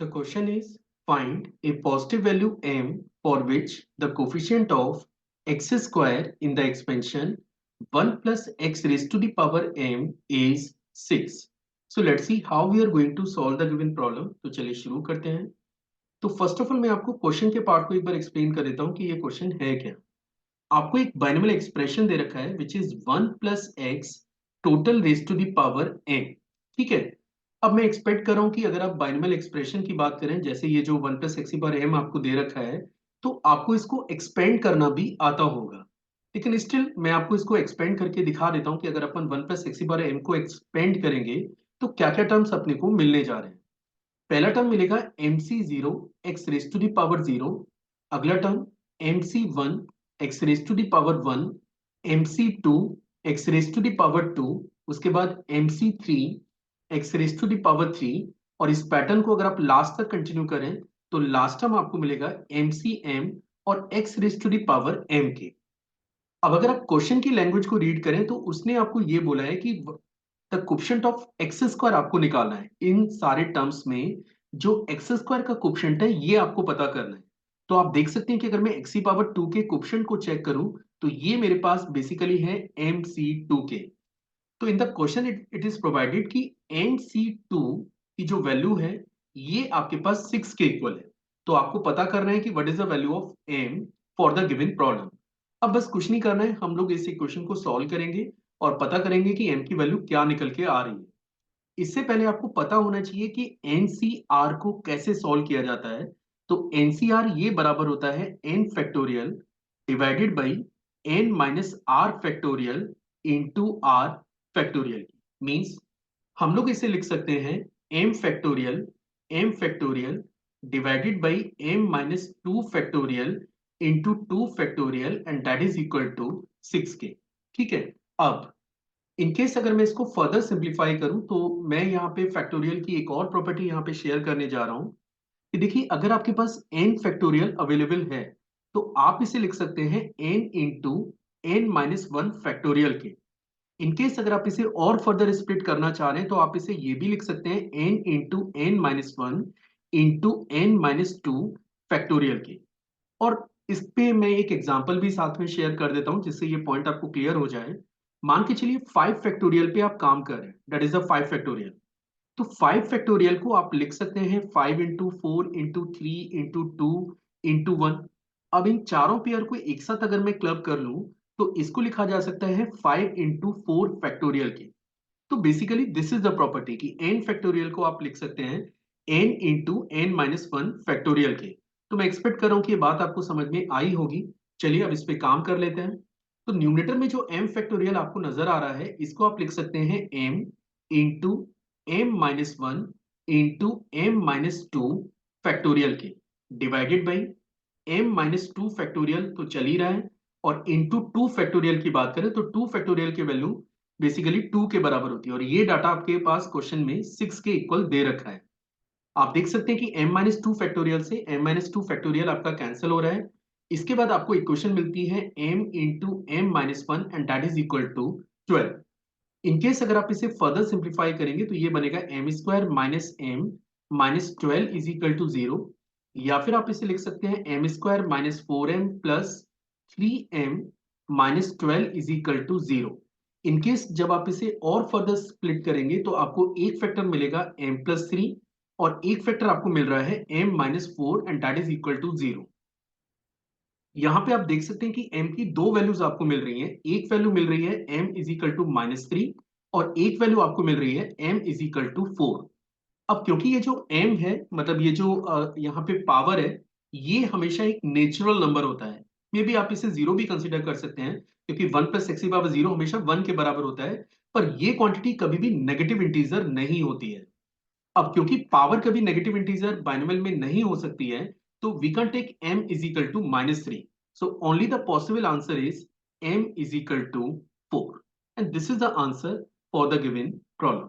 The question is find a positive value m for which the coefficient of x square in the expansion 1 plus x raised to the power m is 6. So let's see how we are going to solve the given problem. तो चलिए शुरू करते हैं. तो first of all मैं आपको question के part को एक बार एक्सप्लेन कर देता हूँ कि ये क्वेश्चन है क्या. आपको एक बाइनोमियल एक्सप्रेशन दे रखा है which is 1 plus x total raise to the power n. ठीक है. अब मैं एक्सपेक्ट कर रहा हूं कि अगर आप बाइनोमियल एक्सप्रेशन की बात करें, जैसे ये जो 1 प्लस एक्स पावर m आपको दे रखा है, तो आपको इसको एक्सपेंड करना भी आता होगा. लेकिन स्टिल मैं आपको इसको एक्सपेंड करके दिखा देता हूं कि अगर अपन 1 प्लस एक्स पावर m को एक्सपेंड करेंगे तो क्या क्या टर्म्स अपने को मिलने जा रहे हैं. पहला टर्म मिलेगा mc0 x raise to the power 0. अगला term mc1 x raise to the power 1, mc2 x raise to the power 2, उसके बाद mc3 x raise to the power 3. और इस पैटर्न को अगर आप लास्ट तक कंटिन्यू करें तो लास्ट टर्म आपको मिलेगा mcm और x raise to the power m के. अब अगर आप क्वेश्चन की लैंग्वेज को रीड करें तो उसने आपको ये बोला है कि the coefficient of x square आपको निकालना है. इन सारे टर्म्स में जो एक्स स्क्वायर का कोएफिशिएंट है ये आपको पता करना है. तो आप देख सकते हैं कि अगर मैं एक्स की पावर 2 के कोएफिशिएंट को चेक करूं तो ये मेरे पास बेसिकली है mc2 के. तो in the question it is provided कि mc2 की जो वैल्यू है ये आपके पास 6 के इक्वल है. तो आपको पता करना है कि what is the value of m for the given problem. अब बस कुछ नहीं करना है, हम लोग इस इक्वेशन को सॉल्व करेंगे और पता करेंगे कि m की वैल्यू क्या निकल के आ रही है. इससे पहले आपको पता होना चाहिए कि NCR को कैसे सॉल्व किया जाता है. तो NCR ये बराबर होता है n factorial divided by n minus r factorial into r factorial. Means हम लोग इसे लिख सकते हैं m factorial divided by m minus 2 factorial into 2 factorial and that is equal to 6k. ठीक है. अब इन केस अगर मैं इसको फर्दर सिंप्लीफाई करूं तो मैं यहाँ पे फैक्टोरियल की एक और प्रॉपर्टी यहाँ पे शेयर करने जा रहा हूं कि देखिए अगर आपके पास n फैक्टोरियल अवेलेबल है तो आप इसे लिख सकते हैं n into n minus 1 factorial के. इन केस अगर आप इसे और फर्दर स्प्लिट करना चाह रहे हैं तो आप इसे ये भी लिख सकते हैं n into n minus 1 into n minus 2 factorial के. और इस पे मैं एक एग्जांपल भी साथ में शेयर कर देता हूं जिससे ये पॉइंट आपको क्लियर हो जाए. मान के चलिए 5 फैक्टोरियल पे आप काम कर रहे हैं, दैट इज द 5 फैक्टोरियल. तो 5 फैक्टोरियल को आप लिख सकते हैं 5 इंटू 4 इंटू 3 इंटू 2 इंटू 1. अब इन चारों पेयर को एक साथ अगर मैं क्लब कर लूं तो इसको लिखा जा सकता है 5 इंटू 4 फैक्टोरियल के. तो basically this is the property कि n फैक्टोरियल को आप लिख सकते हैं n into n minus 1 factorial के. तो मैं एक्सपेक्ट कर रहा हूं कि ये बात आपको समझ में आई होगी. चलिए अब इस पे काम कर लेते हैं. तो न्यूमरेटर में जो m फैक्टोरियल आपको नजर आ रहा है इसको आप लिख सकते हैं m into m minus 1 into m minus 2 factorial के divided by m minus 2 factorial तो चल ही रहा है. और इंटू 2 फैक्टोरियल की बात करें तो 2 फैक्टोरियल की वैल्यू बेसिकली 2 के बराबर होती है. और ये डाटा आपके पास क्वेश्चन में 6 के इक्वल दे रखा है. आप देख सकते हैं कि m माइनस 2 फैक्टोरियल से m माइनस 2 फैक्टोरियल आपका कैंसिल हो रहा है. इसके बाद आपको इक्वेशन मिलती है m into m minus 1 and that is equal to 12. In case अगर आप इसे फर्दर सिंप्लीफाई करेंगे तो ये बनेगा m square minus m minus 12 is equal to 0. या फिर आप इसे लिख सकते हैं m square minus 4m plus 3m minus 12 is equal to 0. In case जब आप इसे और फर्दर स्प्लिट करेंगे तो आपको एक फैक्टर मिलेगा m प्लस 3 और एक फैक्टर आपको मिल रहा है m minus 4 and that is equal to 0. यहां पे आप देख सकते हैं कि m की दो वैल्यूज आपको मिल रही हैं. एक वैल्यू मिल रही है m is equal to minus 3 और एक वैल्यू आपको मिल रही है m इज इक्वल टू 4. अब क्योंकि ये जो m है मतलब ये जो यहाँ पे पावर है ये हमेशा एक नेचुरल नंबर होता है. मे बी आप इसे जीरो भी कंसिडर कर सकते हैं क्योंकि 1 प्लस एक्स की पावर 0 हमेशा 1 के बराबर होता है. पर ये क्वांटिटी कभी भी नेगेटिव इंटीजर नहीं होती है. अब क्योंकि पावर कभी नेगेटिव इंटीजर बाइनोमियल में नहीं हो सकती है तो we can take m is equal to minus 3. So only the possible answer is m is equal to 4 and this is the answer for the given problem.